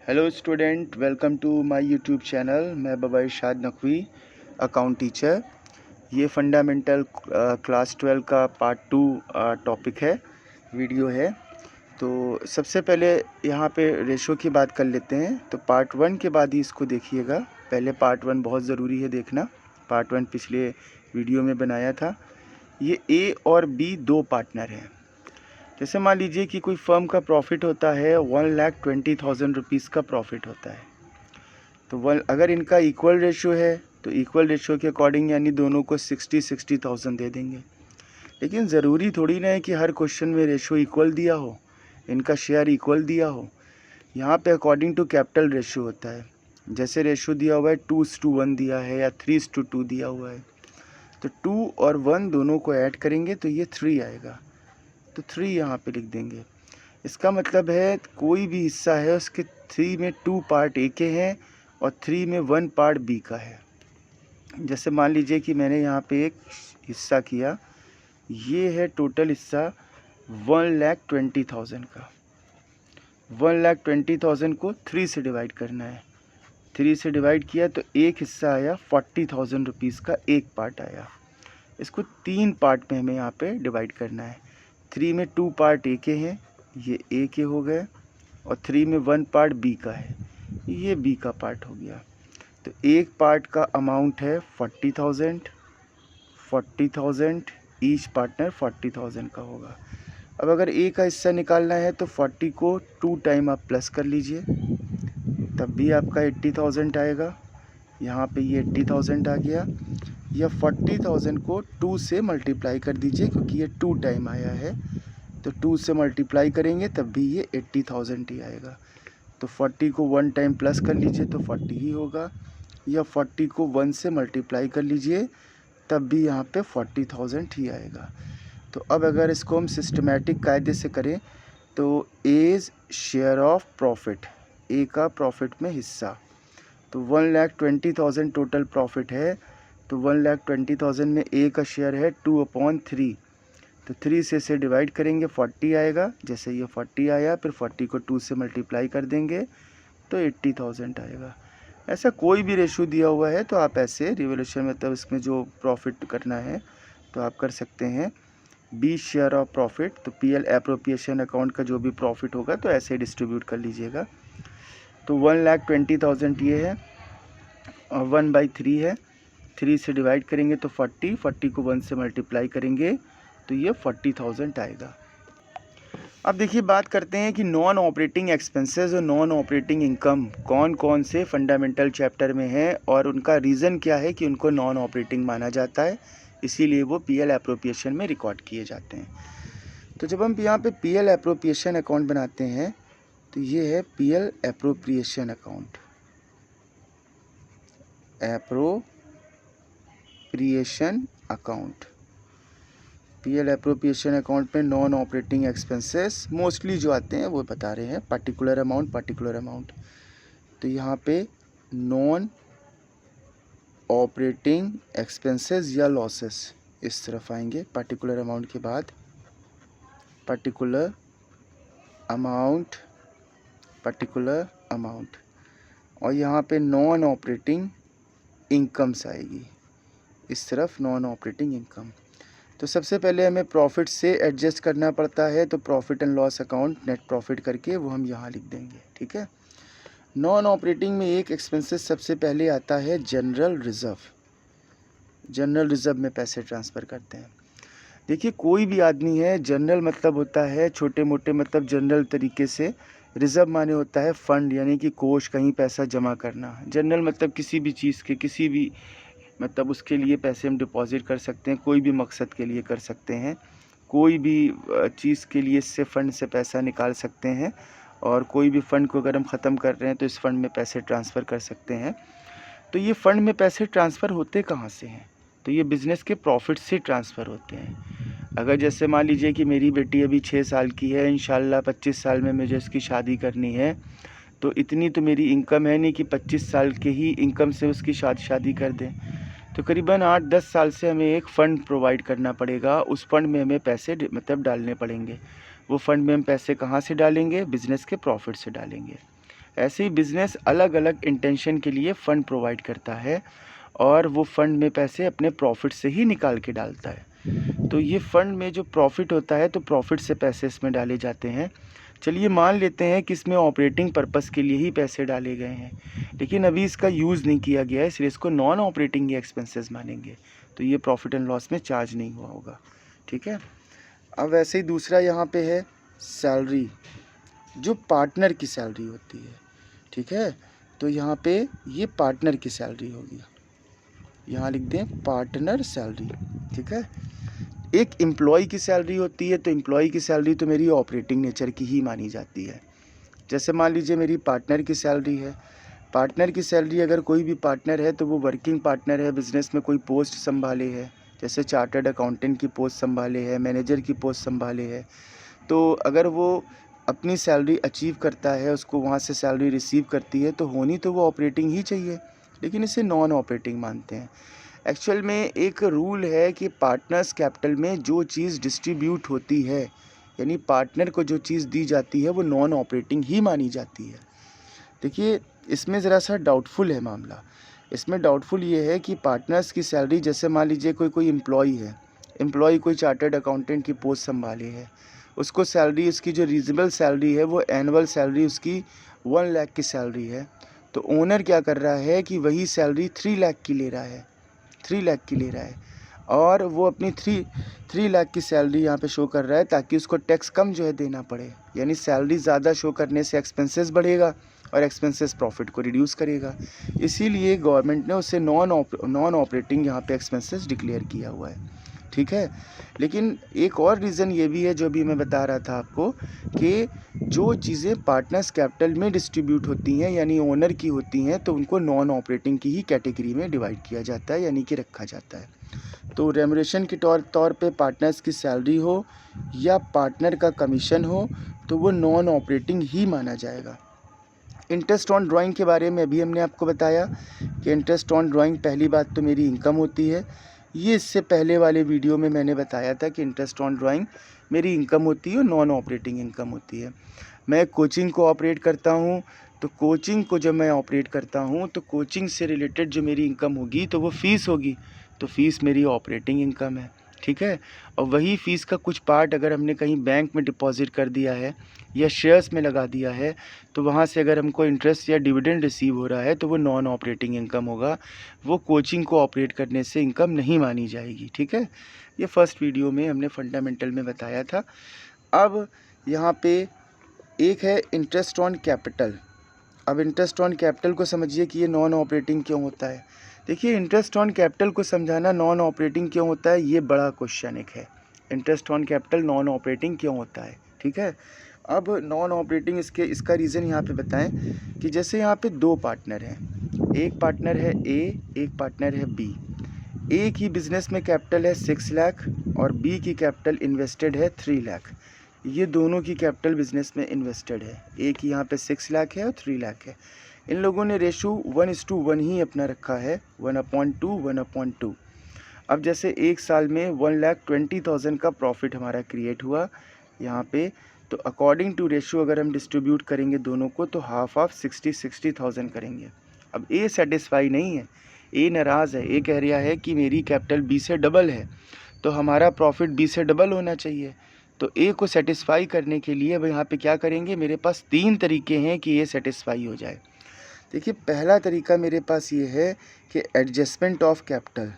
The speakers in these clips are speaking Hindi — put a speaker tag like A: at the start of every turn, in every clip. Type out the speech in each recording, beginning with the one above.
A: Hello student, welcome to my YouTube channel. मैं बाबा इरशाद नकवी, अकाउंट टीचर। ये फंडामेंटल क्लास 12 का पार्ट 2 टॉपिक है, वीडियो है। तो सबसे पहले यहाँ पे रेशो की बात कर लेते हैं। तो पार्ट 1 के बाद ही इसको देखिएगा। पहले पार्ट 1 बहुत ज़रूरी है देखना। पार्ट 1 पिछले वीडियो में बनाया था। ये ए और बी दो पार्टनर हैं। जैसे मान लीजिए कि कोई फर्म का प्रॉफिट होता है 1,20,000 रुपीज़ का प्रॉफिट होता है। तो अगर इनका इक्वल रेशो है तो इक्वल रेशो के अकॉर्डिंग यानी दोनों को 60,000 दे देंगे। लेकिन ज़रूरी थोड़ी ना है कि हर क्वेश्चन में रेशो इक्वल दिया हो, इनका शेयर इक्वल दिया हो। यहाँ पे अकॉर्डिंग टू कैपिटल रेशो होता है। जैसे रेशो दिया हुआ है 2:1 दिया है या 3:2 दिया हुआ है, तो 2 और 1 दोनों को ऐड करेंगे तो ये 3 आएगा। तो 3 यहाँ पे लिख देंगे। इसका मतलब है कोई भी हिस्सा है उसके 3 में 2 पार्ट ए के हैं और 3 में 1 पार्ट बी का है। जैसे मान लीजिए कि मैंने यहाँ पे एक हिस्सा किया, ये है टोटल हिस्सा 1,20,000 का। 1,20,000 को 3 से डिवाइड करना है। 3 से डिवाइड किया तो एक हिस्सा आया 40,000 रुपीज़ का, एक पार्ट आया। इसको 3 पार्ट में हमें यहाँ पे डिवाइड करना है। 3 में 2 पार्ट ए के हैं, ये ए के हो गए, और 3 में 1 पार्ट बी का है, ये बी का पार्ट हो गया। तो एक पार्ट का अमाउंट है 40,000 ईच पार्टनर 40,000 का होगा। अब अगर ए का हिस्सा निकालना है तो 40 को 2 टाइम आप प्लस कर लीजिए, तब भी आपका 80,000 आएगा। यहाँ पे ये 80,000 आ गया। या 40,000 को 2 से मल्टीप्लाई कर दीजिए, क्योंकि ये 2 टाइम आया है, तो 2 से मल्टीप्लाई करेंगे तब भी ये 80,000 ही आएगा। तो 40 को 1 टाइम प्लस कर लीजिए तो 40 ही होगा, या 40 को 1 से मल्टीप्लाई कर लीजिए तब भी यहाँ पे 40,000 ही आएगा। तो अब अगर इसको हम सिस्टमेटिक कायदे से करें तो एज शेयर ऑफ प्रॉफिट, ए का प्रॉफिट में हिस्सा, तो 1,20,000 टोटल प्रॉफिट है। तो 1,20,000 में ए का शेयर है 2/3, तो 3 से इसे डिवाइड करेंगे 40 आएगा। जैसे ये 40 आया, फिर 40 को 2 से मल्टीप्लाई कर देंगे तो 80,000 आएगा। ऐसा कोई भी रेशो दिया हुआ है तो आप ऐसे रिवोल्यूशन मतलब इसमें जो प्रॉफिट करना है तो आप कर सकते हैं। बी शेयर ऑफ प्रॉफिट, तो पीएल एप्रोप्रिएशन अकाउंट का जो भी प्रॉफिट होगा तो ऐसे डिस्ट्रीब्यूट कर लीजिएगा। तो 1,20,000 ये है और 1/3 है। 3 से डिवाइड करेंगे तो 40 को 1 से मल्टीप्लाई करेंगे तो ये 40,000 आएगा। अब देखिए बात करते हैं कि नॉन ऑपरेटिंग एक्सपेंसेस और नॉन ऑपरेटिंग इनकम कौन कौन से फंडामेंटल चैप्टर में हैं और उनका रीज़न क्या है कि उनको नॉन ऑपरेटिंग माना जाता है, इसीलिए वो पीएल एप्रोप्रिएशन में रिकॉर्ड किए जाते हैं। तो जब हम यहाँ पे पीएल एप्रोप्रिएशन अकाउंट बनाते हैं तो ये है PL appropriation account. Appropriation account, PL appropriation account में नॉन ऑपरेटिंग एक्सपेंसेस मोस्टली जो आते हैं वो बता रहे हैं, पर्टिकुलर अमाउंट। तो यहाँ पे नॉन ऑपरेटिंग एक्सपेंसेस या लॉसेस इस तरफ आएंगे। पर्टिकुलर अमाउंट के बाद पर्टिकुलर अमाउंट, और यहाँ पे नॉन ऑपरेटिंग इनकम्स आएगी इस तरफ, नॉन ऑपरेटिंग इनकम। तो सबसे पहले हमें प्रॉफिट से एडजस्ट करना पड़ता है, तो profit and loss account net profit करके वो हम यहाँ लिख देंगे, ठीक है। नॉन ऑपरेटिंग में एक एक्सपेंसेस सबसे पहले आता है जनरल रिज़र्व। जनरल रिज़र्व में पैसे ट्रांसफ़र करते हैं। देखिए कोई भी आदमी है, जनरल मतलब होता है छोटे मोटे मतलब जनरल तरीके से, रिज़र्व माने होता है फ़ंड यानी कि कोष, कहीं पैसा जमा करना। जनरल मतलब किसी भी चीज़ के, किसी भी मतलब उसके लिए पैसे हम डिपॉजिट कर सकते हैं, कोई भी मकसद के लिए कर सकते हैं, कोई भी चीज़ के लिए इससे फ़ंड से पैसा निकाल सकते हैं, और कोई भी फ़ंड को अगर हम ख़त्म कर रहे हैं तो इस फ़ंड में पैसे ट्रांसफ़र कर सकते हैं। तो ये फ़ंड में पैसे ट्रांसफ़र होते कहाँ से हैं? तो ये बिज़नेस के प्रॉफिट से ट्रांसफ़र होते हैं। अगर जैसे मान लीजिए कि मेरी बेटी अभी 6 साल की है, इंशाल्लाह 25 साल में मुझे इसकी शादी करनी है, तो इतनी तो मेरी इनकम है नहीं कि 25 साल के ही इनकम से उसकी शादी कर दें। तो करीबन 8-10 साल से हमें एक फ़ंड प्रोवाइड करना पड़ेगा। उस फंड में हमें पैसे मतलब डालने पड़ेंगे। वो फंड में हम पैसे कहाँ से डालेंगे? बिज़नेस के प्रॉफिट से डालेंगे। ऐसे ही बिज़नेस अलग अलग इंटेंशन के लिए फ़ंड प्रोवाइड करता है और वो फ़ंड में पैसे अपने प्रॉफिट से ही निकाल के डालता है। तो ये फ़ंड में जो प्रॉफिट होता है तो प्रॉफिट से पैसे इसमें डाले जाते हैं। चलिए मान लेते हैं कि इसमें ऑपरेटिंग पर्पस के लिए ही पैसे डाले गए हैं, लेकिन अभी इसका यूज़ नहीं किया गया है, इसलिए इसको नॉन ऑपरेटिंग एक्सपेंसेस मानेंगे। तो ये प्रॉफिट एंड लॉस में चार्ज नहीं हुआ होगा। ठीक है। अब वैसे ही दूसरा यहाँ पे है सैलरी, जो पार्टनर की सैलरी होती है। ठीक है, तो यहाँ पे ये पार्टनर की सैलरी होगी, यहाँ लिख दें पार्टनर सैलरी। ठीक है। एक एम्प्लॉय की सैलरी होती है, तो एम्प्लॉय की सैलरी तो मेरी ऑपरेटिंग नेचर की ही मानी जाती है। जैसे मान लीजिए मेरी पार्टनर की सैलरी है। पार्टनर की सैलरी, अगर कोई भी पार्टनर है तो वो वर्किंग पार्टनर है, बिज़नेस में कोई पोस्ट संभाले है, जैसे चार्टर्ड अकाउंटेंट की पोस्ट संभाले है, मैनेजर की पोस्ट संभाले है, तो अगर वो अपनी सैलरी अचीव करता है, उसको वहाँ से सैलरी रिसीव करती है, तो होनी तो वो ऑपरेटिंग ही चाहिए, लेकिन इसे नॉन ऑपरेटिंग मानते हैं। एक्चुअल में एक रूल है कि पार्टनर्स कैपिटल में जो चीज़ डिस्ट्रीब्यूट होती है, यानी पार्टनर को जो चीज़ दी जाती है, वो नॉन ऑपरेटिंग ही मानी जाती है। देखिए, इसमें ज़रा सा डाउटफुल है मामला। इसमें डाउटफुल ये है कि पार्टनर्स की सैलरी, जैसे मान लीजिए कोई एम्प्लॉई है, एम्प्लॉई कोई चार्टर्ड अकाउंटेंट की पोस्ट संभाले है, उसको सैलरी, उसकी जो रीजनेबल सैलरी है वो एनुअल सैलरी उसकी 1 लाख की सैलरी है। तो ओनर क्या कर रहा है कि वही सैलरी 3 लाख की ले रहा है, 3 लाख की ले रहा है, और वो अपनी 3 लाख की सैलरी यहाँ पे शो कर रहा है ताकि उसको टैक्स कम जो है देना पड़े। यानी सैलरी ज़्यादा शो करने से एक्सपेंसेस बढ़ेगा और एक्सपेंसेस प्रॉफिट को रिड्यूस करेगा। इसीलिए गवर्नमेंट ने उसे नॉन ऑपरेटिंग यहाँ पे एक्सपेंसेस डिक्लेयर किया हुआ है। ठीक है। लेकिन एक और रीज़न ये भी है, जो भी मैं बता रहा था आपको, कि जो चीज़ें पार्टनर्स कैपिटल में डिस्ट्रीब्यूट होती हैं, यानी ओनर की होती हैं, तो उनको नॉन ऑपरेटिंग की ही कैटेगरी में डिवाइड किया जाता है, यानी कि रखा जाता है। तो रेमुनरेशन के तौर पे पार्टनर्स की सैलरी हो या पार्टनर का कमीशन हो, तो वो नॉन ऑपरेटिंग ही माना जाएगा। इंटरेस्ट ऑन ड्राइंग के बारे में अभी हमने आपको बताया कि इंटरेस्ट ऑन ड्राइंग, पहली बात तो मेरी इनकम होती है। ये इससे पहले वाले वीडियो में मैंने बताया था कि इंटरेस्ट ऑन ड्राइंग मेरी इनकम होती है और नॉन ऑपरेटिंग इनकम होती है। मैं कोचिंग को ऑपरेट करता हूँ, तो कोचिंग को जब मैं ऑपरेट करता हूँ तो कोचिंग से रिलेटेड जो मेरी इनकम होगी तो वो फ़ीस होगी, तो फ़ीस मेरी ऑपरेटिंग इनकम है। ठीक है। और वही फ़ीस का कुछ पार्ट अगर हमने कहीं बैंक में डिपॉजिट कर दिया है या शेयर्स में लगा दिया है, तो वहाँ से अगर हमको इंटरेस्ट या डिविडेंड रिसीव हो रहा है तो वो नॉन ऑपरेटिंग इनकम होगा, वो कोचिंग को ऑपरेट करने से इनकम नहीं मानी जाएगी। ठीक है। ये फर्स्ट वीडियो में हमने फंडामेंटल में बताया था। अब यहाँ पे एक है इंटरेस्ट ऑन कैपिटल। अब इंटरेस्ट ऑन कैपिटल को समझिए कि ये नॉन ऑपरेटिंग क्यों होता है। देखिए, इंटरेस्ट ऑन कैपिटल को समझाना नॉन ऑपरेटिंग क्यों होता है, ये बड़ा क्वेश्चन एक है। Interest on capital non operating क्यों होता है। ठीक है। अब नॉन ऑपरेटिंग इसका रीज़न यहाँ पे बताएं कि जैसे यहाँ पे 2 पार्टनर हैं, एक पार्टनर है ए, एक पार्टनर है बी। ए की बिज़नेस में कैपिटल है 6 लाख और बी की कैपिटल इन्वेस्टेड है 3 लाख। ये दोनों की कैपिटल बिज़नेस में इन्वेस्टेड है। ए की यहाँ पे 6 लाख है और 3 लाख है। इन लोगों ने रेशो 1:1 ही अपना रखा है, 1/2, 1/2। अब जैसे एक साल में 1,20,000 का प्रॉफिट हमारा क्रिएट हुआ यहाँ पे, तो अकॉर्डिंग टू रेशो अगर हम डिस्ट्रीब्यूट करेंगे दोनों को तो हाफ 60,000 करेंगे। अब ए सेटिस्फाई नहीं है, ए नाराज़ है, ए कह रहा है कि मेरी कैपिटल बी से डबल है, तो हमारा प्रॉफिट बी से डबल होना चाहिए। तो ए को सेटिस्फाई करने के लिए अब यहाँ पे क्या करेंगे, मेरे पास 3 तरीके हैं कि ए सेटिस्फाई हो जाए। देखिए, पहला तरीका मेरे पास ये है कि adjustment of capital,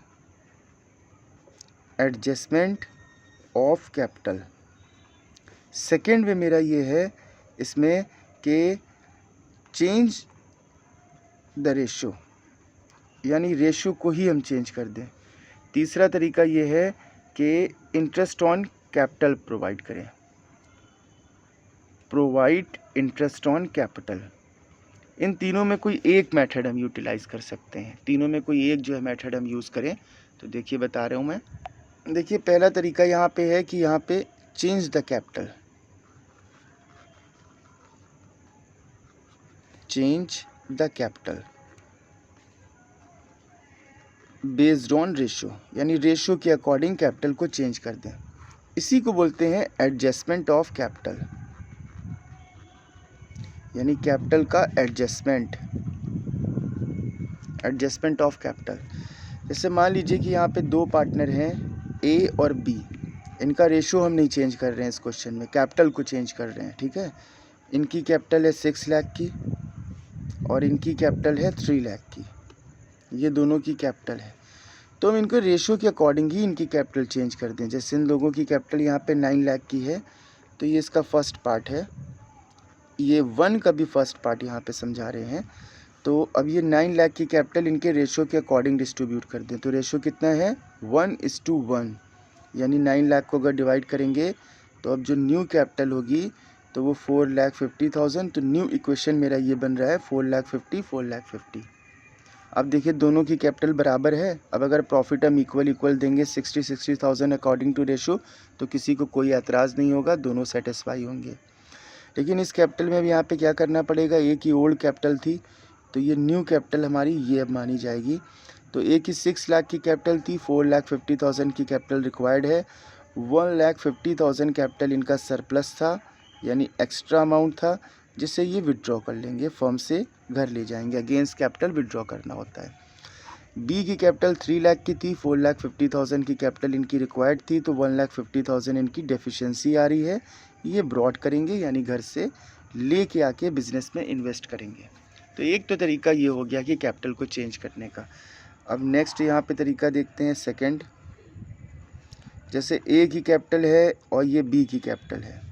A: adjustment of capital. Second में मेरा ये है इसमें कि चेंज द रेशो, यानी रेशो को ही हम चेंज कर दें। तीसरा तरीका ये है कि इंटरेस्ट ऑन कैपिटल प्रोवाइड करें, प्रोवाइड इंटरेस्ट ऑन कैपिटल। इन तीनों में कोई एक मेथड हम यूटिलाइज़ कर सकते हैं, तीनों में कोई एक जो है मेथड हम यूज़ करें। तो देखिए, बता रहा हूँ मैं। देखिए, पहला तरीका यहाँ पे है कि यहाँ पे change the capital, change the capital based on ratio, यानी रेशो के अकॉर्डिंग कैपिटल को चेंज कर दें। इसी को बोलते हैं एडजस्टमेंट ऑफ कैपिटल। यानी कैपिटल का एडजस्टमेंट ऑफ कैपिटल। जैसे मान लीजिए कि यहाँ पे दो पार्टनर हैं ए और बी, इनका रेशो हम नहीं चेंज कर रहे हैं इस क्वेश्चन में, कैपिटल को चेंज कर रहे हैं, ठीक है। इनकी कैपिटल है 6 लाख की और इनकी कैपिटल है 3 लाख की, ये दोनों की कैपिटल है। तो हम इनको रेशो के अकॉर्डिंग ही इनकी कैपिटल चेंज कर दें। जैसे इन लोगों की कैपिटल यहाँ पे 9 लाख की है, तो ये इसका फर्स्ट पार्ट है, ये 1 का भी फर्स्ट पार्ट यहाँ पे समझा रहे हैं। तो अब ये 9 लाख की कैपिटल इनके रेशो के अकॉर्डिंग डिस्ट्रीब्यूट कर दें। तो रेशो कितना है 1:1, यानी 9 लाख को अगर डिवाइड करेंगे तो अब जो न्यू कैपिटल होगी तो वो 4,50,000। तो न्यू इक्वेशन मेरा ये बन रहा है 4,50,000। अब देखिए दोनों की कैपिटल बराबर है। अब अगर प्रॉफिट हम इक्वल देंगे 60,000 अकॉर्डिंग टू रेशो, तो किसी को कोई एतराज़ नहीं होगा, दोनों सेटिस्फाई होंगे। लेकिन इस कैपिटल में अब यहाँ पे क्या करना पड़ेगा, एक ही ओल्ड कैपिटल थी, तो ये न्यू कैपिटल हमारी ये अब मानी जाएगी। तो एक ही 6 लाख की कैपिटल थी, 4,50,000 की कैपिटल रिक्वायर्ड है। 1,50,000 कैपिटल इनका सरप्लस था, यानी एक्स्ट्रा अमाउंट था, जिससे ये विड्रॉ कर लेंगे, फर्म से घर ले जाएंगे। अगेंस्ट कैपिटल विड्रॉ करना होता है। बी की कैपिटल 3 लाख की थी, 4,50,000 की कैपिटल इनकी रिक्वायर्ड थी, तो 1,50,000 इनकी डेफिशिएंसी आ रही है, ये ब्रॉड करेंगे, यानी घर से ले के आके बिजनेस में इन्वेस्ट करेंगे। तो एक तो तरीका ये हो गया कि कैपिटल को चेंज करने का। अब नेक्स्ट यहाँ पे तरीका देखते हैं सेकंड। जैसे ए की कैपिटल है और ये बी की कैपिटल है,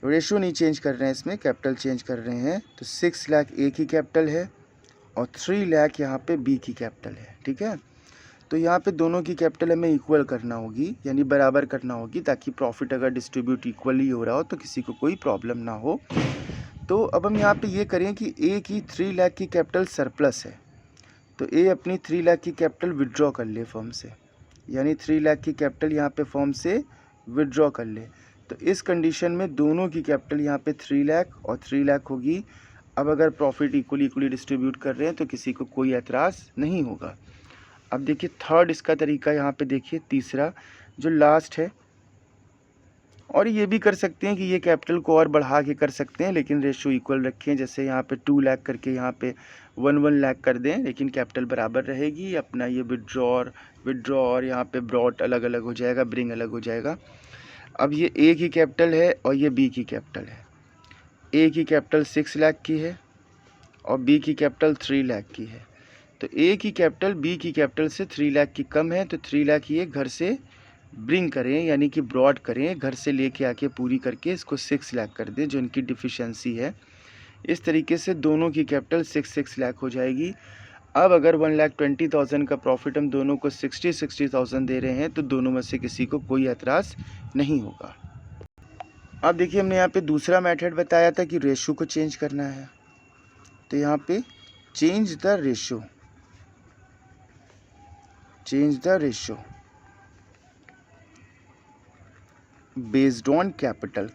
A: रेशो नहीं चेंज कर रहे हैं, इसमें कैपिटल चेंज कर रहे हैं। तो 6 लाख ए की कैपिटल है और 3 लाख यहाँ पे बी की कैपिटल है, ठीक है। तो यहाँ पे दोनों की कैपिटल हमें इक्वल करना होगी, यानी बराबर करना होगी, ताकि प्रॉफिट अगर डिस्ट्रीब्यूट इक्वली हो रहा हो तो किसी को कोई प्रॉब्लम ना हो। तो अब हम यहाँ पे ये करें कि ए की 3 लाख की कैपिटल सरप्लस है, तो ए अपनी 3 लाख की कैपिटल विड्रॉ कर ले फर्म से, यानी 3 लाख की कैपिटल यहाँ पे फर्म से विड्रॉ कर ले। तो इस कंडीशन में दोनों की कैपिटल यहाँ पे 3 लाख और 3 लाख होगी। अब अगर प्रॉफिट इक्वली डिस्ट्रीब्यूट कर रहे हैं तो किसी को कोई एतराज़ नहीं होगा। अब देखिए थर्ड इसका तरीका यहाँ पे देखिए, तीसरा जो लास्ट है। और ये भी कर सकते हैं कि ये कैपिटल को और बढ़ा के कर सकते हैं, लेकिन रेशो इक्वल रखें। जैसे यहाँ पे 2 लाख करके यहाँ पे 1 लाख कर दें, लेकिन कैपिटल बराबर रहेगी। अपना ये विड्रॉ और यहाँ पे ब्रॉट अलग अलग हो जाएगा, ब्रिंग अलग हो जाएगा। अब ये ए की कैपिटल है और ये बी की कैपिटल है। ए की कैपिटल 6 लाख की है और बी की कैपिटल 3 लाख की है। तो ए की कैपिटल बी की कैपिटल से 3 लाख की कम है, तो 3 लाख ये घर से ब्रिंग करें, यानी कि ब्रॉड करें, घर से लेके आके पूरी करके इसको 6 लाख कर दें, जो इनकी डिफिशिएंसी है। इस तरीके से दोनों की कैपिटल 6 लाख हो जाएगी। अब अगर 1,20,000 का प्रॉफिट हम दोनों को 60,000 दे रहे हैं, तो दोनों में से किसी को कोई एतराज़ नहीं होगा। अब देखिए हमने यहाँ पे दूसरा मेथड बताया था कि रेशो को चेंज करना है। तो यहाँ पे change the ratio based on capital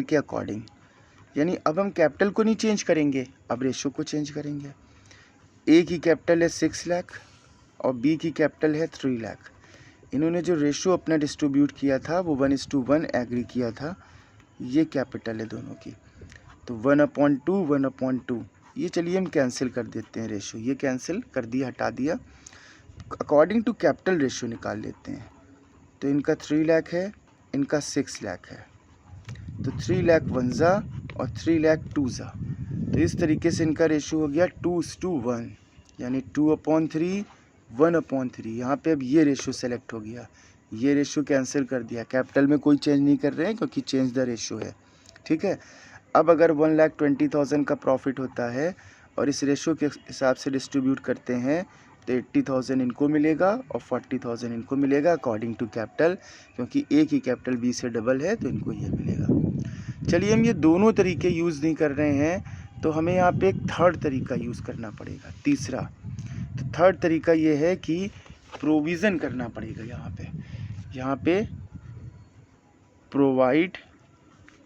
A: के अकॉर्डिंग, यानी अब हम कैपिटल को नहीं चेंज करेंगे, अब रेशो को चेंज करेंगे। ए की कैपिटल है 6 लाख और बी की कैपिटल है 3 लाख। इन्होंने जो रेशो अपना डिस्ट्रीब्यूट किया था वो 1:1 एग्री किया था। ये कैपिटल है दोनों की, तो 1/2 ये चलिए हम कैंसिल कर देते हैं रेशो, ये कैंसिल कर दिया, हटा दिया। अकॉर्डिंग टू कैपिटल रेशो निकाल लेते हैं। तो इनका 3 लाख है, इनका 6 लाख है, तो 3 लाख 1 जा और 3 लाख 2 जा। तो इस तरीके से इनका रेशो हो गया 2:1, यानी 2/3 1/3। यहाँ पे अब ये रेशो सेलेक्ट हो गया, ये रेशो कैंसिल कर दिया। कैपिटल में कोई चेंज नहीं कर रहे हैं क्योंकि चेंज द रेशो है, ठीक है। अब अगर 1,20,000 का प्रॉफिट होता है और इस रेशो के हिसाब से डिस्ट्रीब्यूट करते हैं, तो 80,000 इनको मिलेगा और 40,000 इनको मिलेगा अकॉर्डिंग टू कैपिटल, क्योंकि ए की कैपिटल बी से डबल है, तो इनको ये मिलेगा। चलिए हम ये दोनों तरीके यूज़ नहीं कर रहे हैं, तो हमें यहाँ पे एक थर्ड तरीका यूज़ करना पड़ेगा, तीसरा। तो थर्ड तरीका ये है कि प्रोविज़न करना पड़ेगा। यहाँ पे प्रोवाइड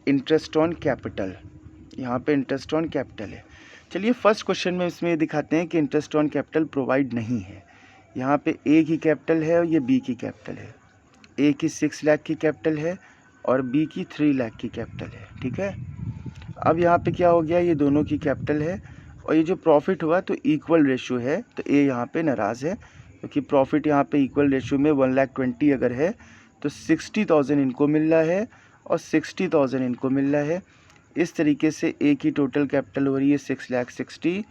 A: इंटरेस्ट ऑन कैपिटल, यहाँ पे इंटरेस्ट ऑन कैपिटल है। चलिए फर्स्ट क्वेश्चन में इसमें दिखाते हैं कि इंटरेस्ट ऑन कैपिटल प्रोवाइड नहीं है। यहाँ पे ए की कैपिटल है और ये बी की कैपिटल है। ए की 6 लाख की कैपिटल है और बी की 3 लाख की कैपिटल है, ठीक है। अब यहाँ पे क्या हो गया, ये दोनों की कैपिटल है और ये जो प्रॉफिट हुआ तो इक्वल रेशियो है, तो ए यहाँ पे नाराज़ है क्योंकि प्रॉफिट यहाँ पे इक्वल रेशियो में 1,20,000 अगर है तो 60,000 इनको मिल रहा है और 60,000 इनको मिल रहा है। इस तरीके से ए की टोटल कैपिटल हो रही है 6,60,000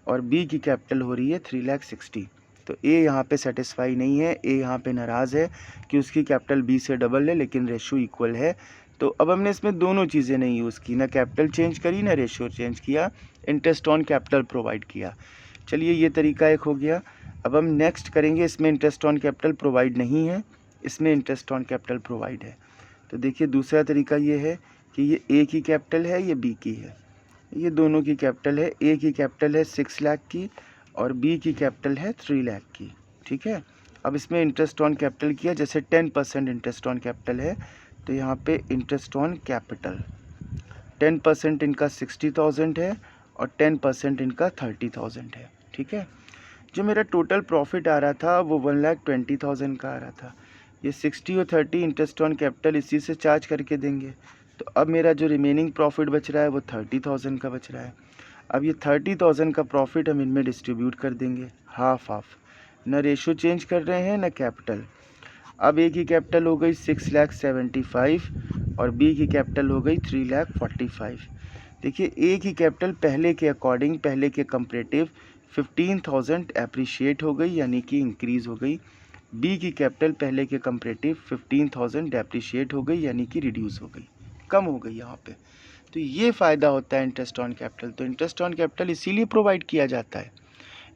A: और बी की कैपिटल हो रही है 3,60,000। तो ए यहाँ पे सेटिस्फाई नहीं है, ए यहाँ पे नाराज़ है कि उसकी कैपिटल बी से डबल है लेकिन रेशियो इक्वल है। तो अब हमने इसमें दोनों चीज़ें नहीं यूज़ की, ना कैपिटल चेंज करी ना रेशियो चेंज किया, इंटरेस्ट ऑन कैपिटल प्रोवाइड किया। चलिए ये तरीका एक हो गया। अब हम नेक्स्ट करेंगे, इसमें इंटरेस्ट ऑन कैपिटल प्रोवाइड नहीं है, इसमें इंटरेस्ट ऑन कैपिटल प्रोवाइड है। तो देखिए दूसरा तरीका ये है कि ये ए की कैपिटल है, ये बी की है, ये दोनों की कैपिटल है। ए की कैपिटल है 6 लाख की और बी की कैपिटल है 3 लाख की, ठीक है। अब इसमें इंटरेस्ट ऑन कैपिटल किया, जैसे 10% इंटरेस्ट ऑन कैपिटल है तो यहाँ पे इंटरेस्ट ऑन कैपिटल 10% इनका 60,000 है और 10% इनका 30,000 है, ठीक है। जो मेरा टोटल प्रॉफिट आ रहा था वो 1,20,000 का आ रहा था। ये 60 और 30 इंटरेस्ट ऑन कैपिटल इसी से चार्ज करके देंगे, तो अब मेरा जो रिमेनिंग प्रॉफिट बच रहा है वो 30,000 का बच रहा है। अब ये 30,000 का प्रॉफिट हम इनमें डिस्ट्रीब्यूट कर देंगे हाफ हाफ, ना रेशो चेंज कर रहे हैं ना कैपिटल। अब ए की कैपिटल हो गई 6,75,000 और बी की कैपिटल हो गई 3,45,000। देखिए ए की कैपिटल पहले के अकॉर्डिंग, पहले के कंपैरेटिव 15,000 एप्रिशिएट हो गई यानी कि इंक्रीज़ हो गई। बी की कैपिटल पहले के कंपैरेटिव 15,000 डेप्रिशिएट हो गई यानी कि रिड्यूस हो गई, कम हो गई यहाँ पे। तो ये फ़ायदा होता है इंटरेस्ट ऑन कैपिटल। तो इंटरेस्ट ऑन कैपिटल इसीलिए प्रोवाइड किया जाता है।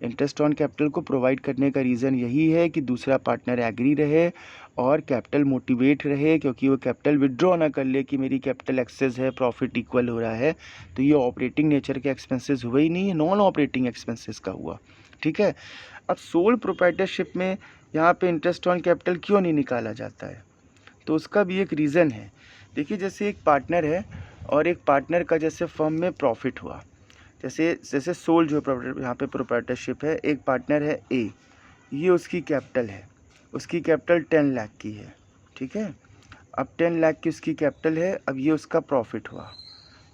A: इंटरेस्ट ऑन कैपिटल को प्रोवाइड करने का रीज़न यही है कि दूसरा पार्टनर एग्री रहे और कैपिटल मोटिवेट रहे, क्योंकि वो कैपिटल विड्रॉ ना कर ले कि मेरी कैपिटल एक्सेस है, प्रॉफिट इक्वल हो रहा है। तो ये ऑपरेटिंग नेचर के एक्सपेंसेस हुए ही नहीं है, नॉन ऑपरेटिंग एक्सपेंसेस का हुआ, ठीक है। अब सोल प्रोप्राइटरशिप में यहाँ पे इंटरेस्ट ऑन कैपिटल क्यों नहीं निकाला जाता है, तो उसका भी एक रीज़न है। देखिए जैसे एक पार्टनर है और एक पार्टनर का जैसे फर्म में प्रॉफिट हुआ, जैसे सोल जो यहाँ पे प्रोप्राइटरशिप है, एक पार्टनर है ए, ये उसकी कैपिटल है, उसकी कैपिटल 10 लाख की है, ठीक है। अब 10 लाख की उसकी कैपिटल है, अब ये उसका प्रॉफिट हुआ,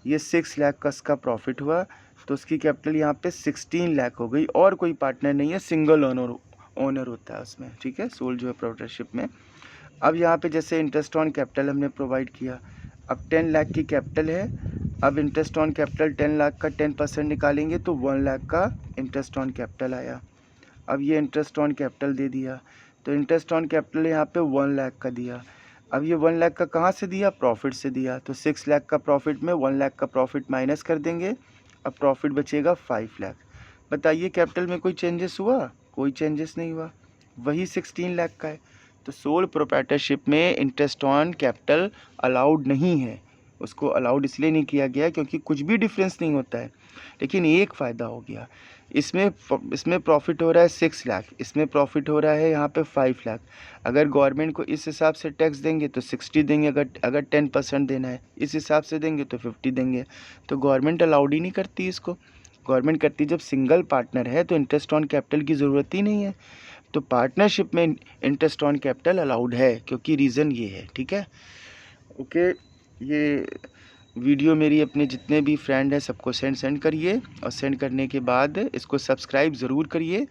A: ये 6 लाख का उसका प्रॉफिट हुआ, तो उसकी कैपिटल यहाँ पे 16 लाख हो गई और कोई पार्टनर नहीं है, सिंगल ओनर होता है उसमें, ठीक है, सोल जो है प्रोप्राइटरशिप में। अब यहाँ पे जैसे इंटरेस्ट ऑन कैपिटल हमने प्रोवाइड किया, अब 10 लाख की कैपिटल है, अब इंटरेस्ट ऑन कैपिटल 10 लाख का 10% निकालेंगे तो 1 लाख का इंटरेस्ट ऑन कैपिटल आया। अब ये इंटरेस्ट ऑन कैपिटल दे दिया, तो इंटरेस्ट ऑन कैपिटल यहाँ पे 1 लाख का दिया। अब ये 1 लाख का कहाँ से दिया, प्रॉफिट से दिया, तो 6 लाख का प्रॉफिट में 1 लाख का प्रॉफिट माइनस कर देंगे, अब प्रॉफिट बचेगा 5 लाख। बताइए कैपिटल में कोई चेंजेस हुआ, कोई चेंजेस नहीं हुआ, वही 16 लाख का है। तो सोल प्रोप्राइटरशिप में इंटरेस्ट ऑन कैपिटल अलाउड नहीं है, उसको अलाउड इसलिए नहीं किया गया क्योंकि कुछ भी डिफरेंस नहीं होता है। लेकिन एक फ़ायदा हो गया, इसमें प्रॉफिट हो रहा है 6 लाख, इसमें प्रॉफिट हो रहा है यहाँ पे 5 लाख। अगर गवर्नमेंट को इस हिसाब से टैक्स देंगे तो 60 देंगे, अगर 10% देना है इस हिसाब से देंगे तो 50 देंगे। तो गवर्नमेंट अलाउड ही नहीं करती इसको। गवर्नमेंट करती जब सिंगल पार्टनर है तो इंटरेस्ट ऑन कैपिटल की ज़रूरत ही नहीं है। तो पार्टनरशिप में इंटरेस्ट ऑन कैपिटल अलाउड है, क्योंकि रीज़न ये है, ठीक है। ओके, ये वीडियो मेरी अपने जितने भी फ्रेंड हैं सबको सेंड करिए और सेंड करने के बाद इसको सब्सक्राइब ज़रूर करिए।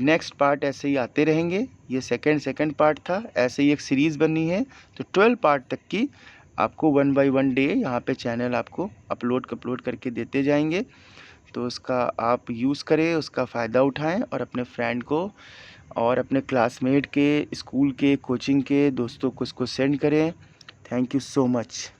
A: नेक्स्ट पार्ट ऐसे ही आते रहेंगे, ये सेकंड पार्ट था, ऐसे ही एक सीरीज़ बनी है, तो 12 पार्ट तक की आपको 1 बाय 1 डे यहाँ पे चैनल आपको अपलोड करके देते जाएंगे। तो उसका आप यूज़ करें, उसका फ़ायदा उठाएं और अपने फ्रेंड को और अपने क्लासमेट के, स्कूल के, कोचिंग के दोस्तों को इसको सेंड करें। Thank you so much.